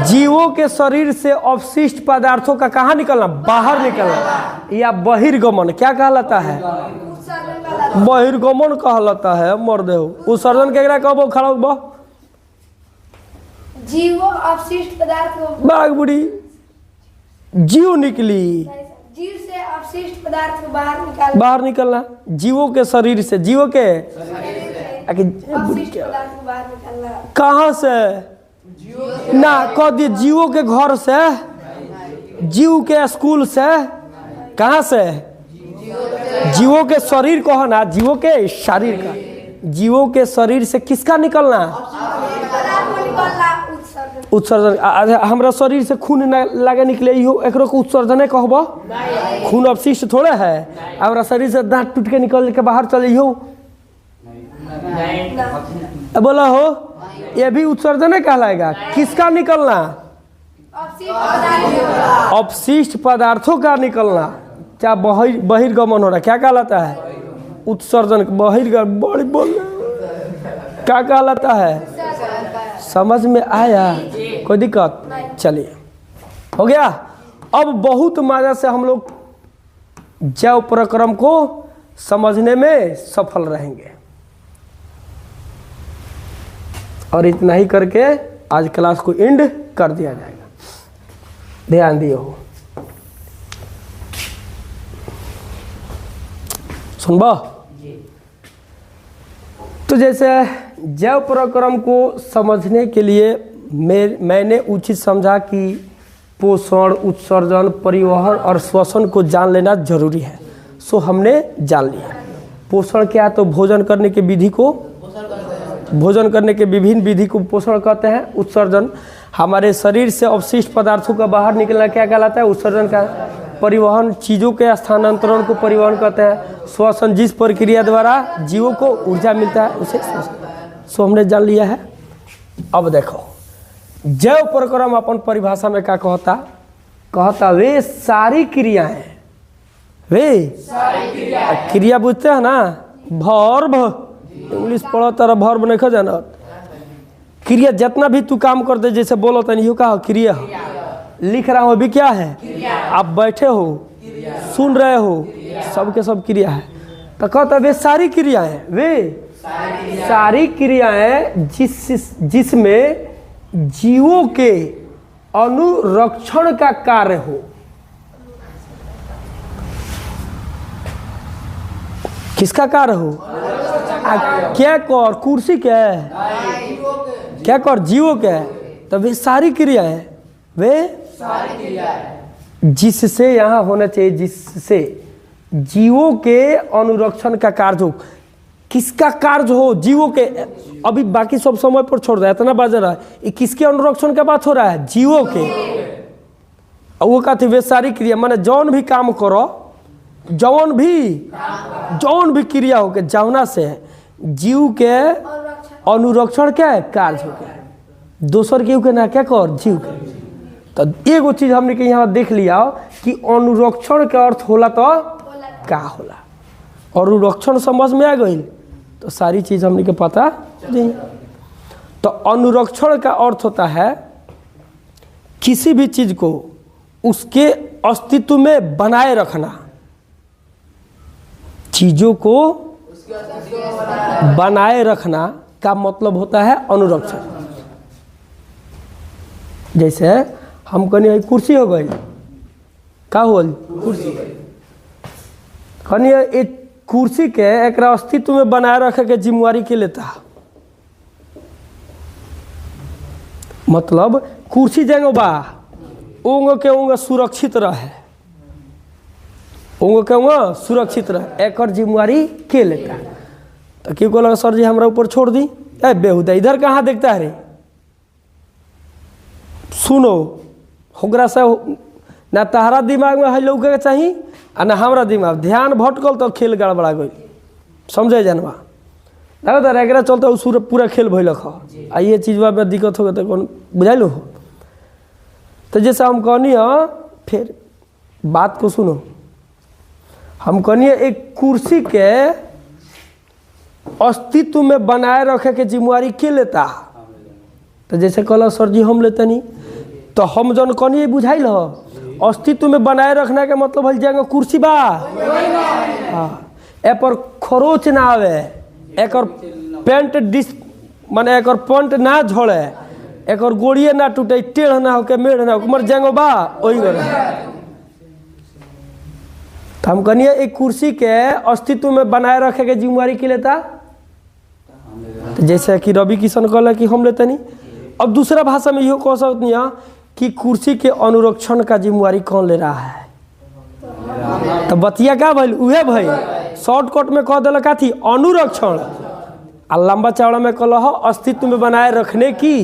जीवों के शरीर से अवशिष्ट पदार्थों का कहाँ निकलना, बाहर निकलना, या बहिर्गमन क्या कहलाता है, बहिर्गमन कहलाता है। मर्दे हो उत्सर्जन केकरा कहबो, खड़ा हो जीवो अवशिष्ट पदार्थ को बाग बुढ़ी जीव निकली, जीव से अवशिष्ट पदार्थ को बाहर निकलना, जीवों के शरीर से, जीवों के अवशिष्ट पदार्थ को बाहर निकालना। कहाँ से ना कह दिए, जीवों के घर से, जीव के स्कूल से, कहाँ से, जीवों के शरीर को है ना, जीवों के शरीर का, जीवों के शरीर से किसका निकलना, उत्सर्जन। हमारा शरीर से खून न लगे निकले, इहो एकरो को उत्सर्जन कहबो? खून अवशिष्ट थोड़े है, हमारा शरीर से दांत टूट के निकल के बाहर चले हो, बोला हो, ये भी उत्सर्जन कहलाएगा। किसका निकलना, अवशिष्ट पदार्थों का निकलना, क्या बहिर्गमन हो रहा, क्या कहलाता है, उत्सर्जन। बहिर्गमन बड़ी बोल क्या कहलाता है, समझ में आया? कोई दिक्कत? चलिए हो गया। अब बहुत मजा से हम लोग जैव प्रक्रम को समझने में सफल रहेंगे। और इतना ही करके आज क्लास को एंड कर दिया जाएगा। ध्यान दियो, सुनबा। तो जैसे जैव प्रक्रम को समझने के लिए मैंने उचित समझा कि पोषण, उत्सर्जन, परिवहन और श्वसन को जान लेना जरूरी है। सो हमने जान लिया। पोषण क्या है, तो भोजन करने के विधि को, भोजन करने के विभिन्न विधि को पोषण कहते हैं। उत्सर्जन हमारे शरीर से अवशिष्ट पदार्थों का बाहर निकलना क्या कहलाता है, उत्सर्जन का। परिवहन चीज़ों के स्थानांतरण को परिवहन कहते हैं। श्वसन जिस प्रक्रिया द्वारा जीवों को ऊर्जा मिलता है उसे श्वसन। सो हमने जान लिया है। अब देखो जैव प्रक्रम अपन परिभाषा में क्या कहता, कहता वे सारी क्रियाएं, वे क्रिया बुझते हैं ना, वर्ब, इंग्लिश पढ़ो तारा वर्ब नहीं जाना, क्रिया जितना भी तू काम कर दे, जैसे बोलो तो नहीं कहा क्रिया, लिख रहा हो भी क्या है, आप बैठे हो सुन रहे हो, सबके सब क्रिया है। तो कहता वे सारी क्रियाएं, वे सारी क्रियाएं जिसमें जीवों के अनुरक्षण का कार्य हो। किसका कार्य हो, क्या कर, कुर्सी क्या है, क्या कर, जीवों के। तो वे सारी क्रियाएं, वे जिससे यहाँ होना चाहिए, जिससे जीवों के अनुरक्षण का कार्य हो। किसका कार्य हो? जीवों के। अभी बाकी सब समय पर छोड़ रहा है, इतना बाज रहा है, ये किसके अनुरक्षण का बात हो रहा है? जीवों के। और वो कहते वे सारी क्रिया माने जौन भी काम करो, जौन भी क्रिया हो के जौना से जीव के अनुरक्षण के कार्य हो के दोसर के ना क्या कर जीव के। तो एगो चीज हमने के यहाँ देख लिया कि अनुरक्षण के अर्थ होला तो का होला। अनुरक्षण समझ में आ गई तो सारी चीज हमने के पता नहीं। तो अनुरक्षण का अर्थ होता है किसी भी चीज को उसके अस्तित्व में बनाए रखना, चीजों को बनाए रखना का मतलब होता है अनुरक्षण। जैसे हम कहनी कुर्सी हो गई, का हो कुर्सी कहनी एक कुर्सी के एक अस्तित्व में बनाए रखे के जिम्मेवारी के लेता, मतलब कुर्सी जगह बा ओंग के ओंग सुरक्षित रहे, ओंग के ओंग सुरक्षित रहे, एक जिम्मेवारी के लेता। तो क्यों को लगा सर जी हमारा ऊपर छोड़ दी, ए बेहुदा इधर कहाँ देखता है रे। सुनो होगरा से ना तहरा दिमाग में है लौके के चाहिए आ ना हमारा दिमाग, ध्यान भटकल तो खेल गड़बड़ा गई, समझे जानवा। देखो तो रेगरा चलते उस पूरा खेल भैलक है, आ ये चीज़वा में दिक्कत हो गई तो कौन बुझाइल हो। तो जैसे हम कहनी फिर बात को सुनो, हम कहनी एक कुर्सी के अस्तित्व में बनाए रखे के जिम्मेवारी के लेता। तो जैसे कहला सर जी हम लेते नहीं, तो हम जन कहनी बुझाइल हो अस्तित्व में बनाए रखना के मतलब है जगह कुर्सी बा, हाँ ए पर खरोच ना आवे, एक पेंट डिस माने एक पंट ना झड़े, एक गोड़िए ना टूटे, टेढ़ ना होके मेढ़ ना हो मर जगह बा वही तो हम कहनी एक कुर्सी के अस्तित्व में बनाए रखे के जिम्मेवारी के लेता। तो जैसे कि रवि किशन कहला कि हम लेते नहीं। अब दूसरा भाषा में यो कह सकते हैं कि कुर्सी के अनुरक्षण का जिम्मेवारी कौन ले रहा है। तो बतिया क्या भइल उहे भाई शॉर्टकट में कह दिल का थी अनुरक्षण, आ लंबा चौड़ा में कहल हो अस्तित्व में बनाए रखने की,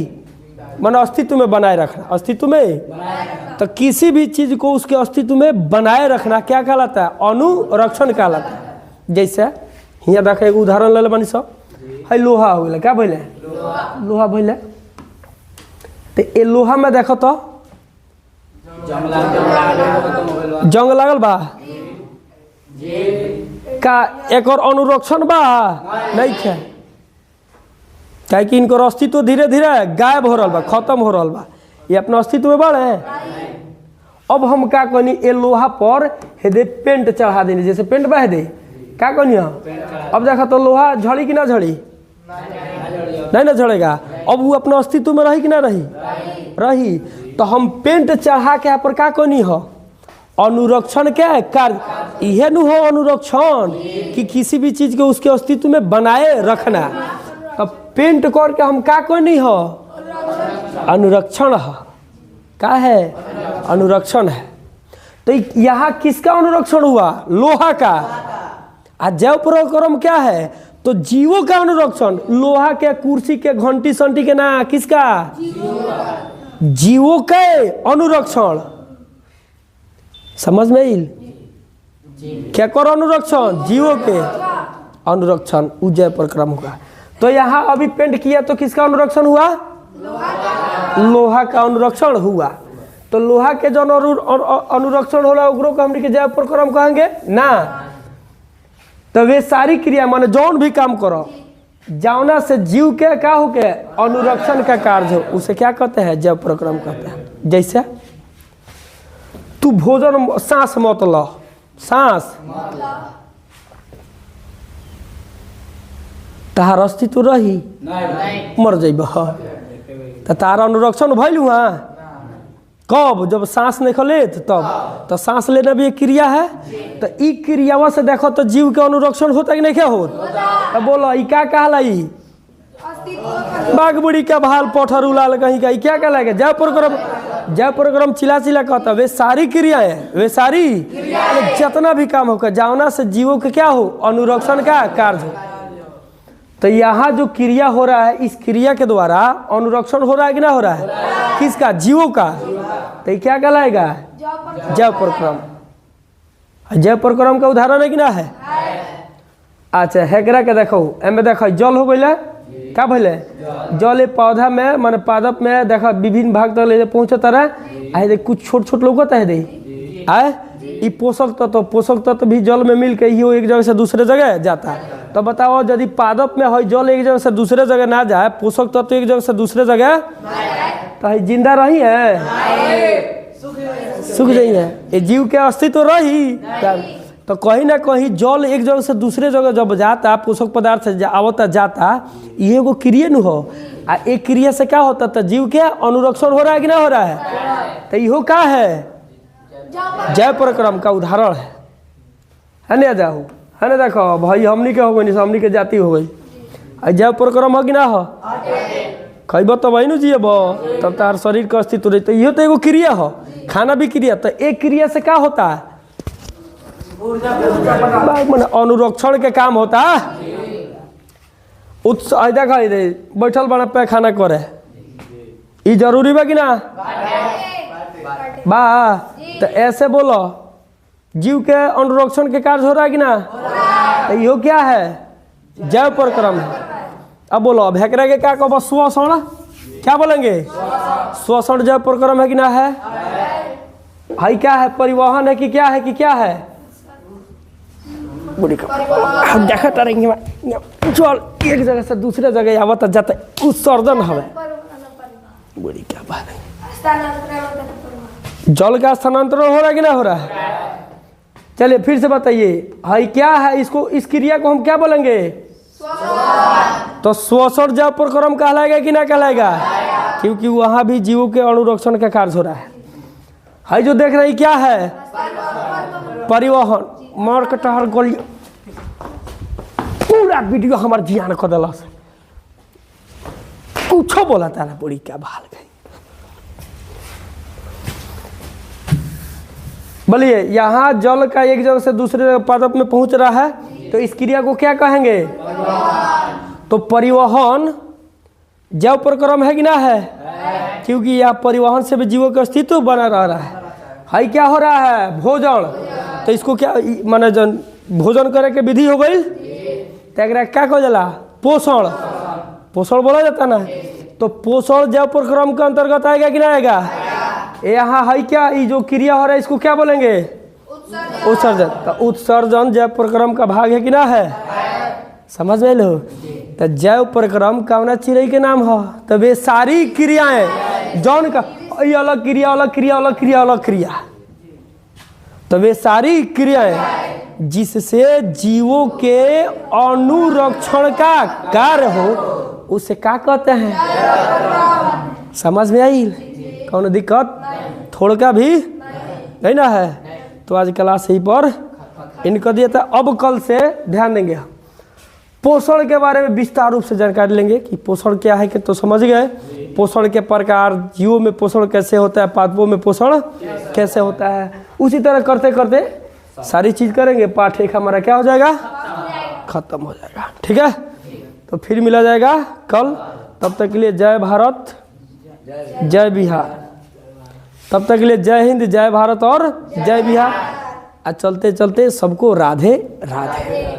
माना अस्तित्व में बनाए रखना, अस्तित्व में। तो किसी भी चीज को उसके अस्तित्व में बनाए रखना क्या कहलाता है? अनुरक्षण कहलाता है। जैसे यहाँ देख एगो उदाहरण ले बनी सब है लोहा हो गया, क्या बोले लोहा बोले। तो ये लोहा में देखो तो जंग लागल बा का एक और अनुरक्षण बा नहीं है, क्या कि इनकर अस्तित्व धीरे धीरे गायब हो रहा बा, खत्म हो रहा बा, ये अपना अस्तित्व में बढ़े। अब हम क्या कहनी ये लोहा पर हेदे पेंट चढ़ा देनी, जैसे पेंट बह दे क्या कहनी। अब देखा तो लोहा झड़ी कि ना झड़ी, नहीं ना झड़ेगा। अब वो अपना अस्तित्व में रही कि ना रही। तो हम पेंट चढ़ा के यहाँ पर क्या कहनी हो अनुरक्षण के कार्य, यह न हो अनुरक्षण कि किसी भी चीज को उसके अस्तित्व में बनाए रखना। अब पेंट करके हम क्या कहनी हो अनुरक्षण है, क्या है अनुरक्षण है। तो यहाँ किसका अनुरक्षण हुआ? लोहा का। आज जैव प्रक्रम क्या है? तो जीवों का अनुरक्षण, लोहा के क्या के घंटी संटी के ना किसका? जीवों के अनुरक्षण। समझ में आइल? क्या करो अनुरक्षण? जीवों के अनुरक्षण उजय प्रक्रम होगा। तो यहाँ अभी पेंट किया तो किसका अनुरक्षण हुआ? लोहा का अनुरक्षण हुआ। तो लोहा के जो अनुरक्षण होला उग्रो को हमने के जैव प्रक्रम कहेंगे ना। तो वे सारी क्रिया माने जौन भी काम करो जौना से जीव के क्या हो के अनुरक्षण का कार्य हो उसे क्या कहते हैं? जैव प्रक्रम कहते हैं। जैसे तू भोजन सांस मत लो, सांस तार अस्तित्व रही मर जाइब, तो तार अनुरक्षण भइल हुआ कब? जब सांस नहीं लेत तब। तो सांस लेना भी एक क्रिया है। तो ई क्रियावा से देखो तो जीव के अनुरक्षण होता कि नहीं क्या हो? तो बोलो ई क्या कहला? बाघ बुड़ी का भाल पठर उलाल कहीं का क्या कहलाएगा? जैव प्रक्रम जय परक्रम चिल्ला चिल्ला कहता वे सारी क्रियाएं, वे सारी जितना भी काम होगा जावना से जीवों के क्या हो, अनुरक्षण का कार्य हो। तो यहाँ जो क्रिया हो रहा है, इस क्रिया के द्वारा अनुरक्षण हो रहा है कि ना हो रहा है, किसका, जीवों का। तो ये क्या कहलाएगा, जय परक्रम। जय परक्रम का उदाहरण है कि ना है। अच्छा हेकरा के देखो, एमे देखो जल हो गई, क्या भले जल पौधा में माने पादप में देखा विभिन्न भाग तक पहुँचता रहे, कुछ छोट छोट लोग है दे आए ये पोषक तत्व भी जल में मिल के ही एक जगह से दूसरे जगह जाता है। तो बताओ यदि पादप में है जल एक जगह से दूसरे जगह ना जाए, पोषक तत्व एक जगह से दूसरे जगह, तो जिंदा रही है, सूख जाई है, ये जीव के अस्तित्व रही। तो कहीं ना कहीं जल एक जगह से दूसरे जगह जब जाता, पोषक पदार्थ से आवता जाता, ये वो क्रिया न हो। एक क्रिया से क्या होता, तो जीव के अनुरक्षण हो रहा है कि ना हो रहा है। तो यो क्या है, जय परक्रम का उदाहरण है ना। जाओ है ना, देखो भाई हमनी के हो गई, हमनी के जाति हो गई, जय परक्रम हो कि ना हो, खैब तो वही न जियब, तब तार शरीर का अस्तित्व रही। तो ये तो एगो क्रिया हो, खाना भी क्रिया। तो एक क्रिया से क्या होता है, अनुरक्षण के काम होता है। देखा बैठल बना पे खाना करे, ये जरूरी बा कि ना बा। तो ऐसे बोलो जीव के अनुरक्षण के कार्य हो रहा है कि ना। तो यो क्या है, जय परक्रम है। अब बोलो अब हेकरा के क्या कहो, श्वसन, क्या बोलेंगे, श्वसन जय परक्रम है कि ना है। भाई क्या है, परिवहन है कि क्या है, कि क्या है, हम देखते रहेंगे जल एक जगह से दूसरे जगह आवत जाता, उत्सर्जन हवे। बड़ी क्या बात है, जल का स्थानांतरण हो रहा है कि ना हो रहा है। चलिए फिर से बताइए, हाई क्या है, इसको इस क्रिया को हम क्या बोलेंगे, तो श्वसन जय परक्रम कहलाएगा कि ना कहलाएगा, क्योंकि वहां भी जीवों के अनुरक्षण का कार्य हो रहा है। हाई जो देख रही क्या है, परिवहन, मार कटहर गोली, पूरा वीडियो हमारे जियान को दिला से कुछ बोला था ना, बड़ी क्या बाल गई। बोलिए यहाँ जल का एक जगह से दूसरे पादप में पहुंच रहा है, तो इस क्रिया को क्या कहेंगे, तो परिवहन जय परक्रम है कि ना है, क्योंकि यह परिवहन से भी जीवों का अस्तित्व बना रह रहा है। हाई क्या हो रहा है, भोजन। तो इसको क्या माने, जन भोजन करे के विधि हो गई, तो क्या कहा जाला, पोषण, पोषण बोला जाता ना। तो पोषण जय परक्रम के अंतर्गत आएगा कि ना आएगा। यहाँ है क्या, ये जो क्रिया हो रहा है इसको क्या बोलेंगे, उत्सर्जन। तो उत्सर्जन जय परक्रम का भाग है कि ना है, समझ में लो। तो जय परक्रम कौना चिड़ै के नाम हो, तो वे सारी क्रियाएं जौन का अलग क्रिया, अलग क्रिया, अलग क्रिया, अलग क्रिया, तो वे सारी क्रियाएं जिससे जीवों के अनुरक्षण का कार्य हो, उसे क्या कहते हैं, समझ में आई, कौन दिक्कत थोड़ा भी नहीं ना है। तो आज क्लास यही पर इनको दिया था। अब कल से ध्यान देंगे हम पोषण के बारे में विस्तार रूप से जानकारी लेंगे कि पोषण क्या है, कि तो समझ गए पोषण के प्रकार, जीवों में पोषण कैसे होता है, पादपों में पोषण कैसे होता है। उसी तरह करते करते सारी चीज करेंगे, पाठ एक हमारा क्या हो जाएगा, खत्म हो जाएगा। ठीक है, तो फिर मिला जाएगा कल। तब तक के लिए जय भारत, जय बिहार। तब तक के लिए जय हिंद, जय भारत और जय बिहार। आज चलते चलते सबको राधे राधे।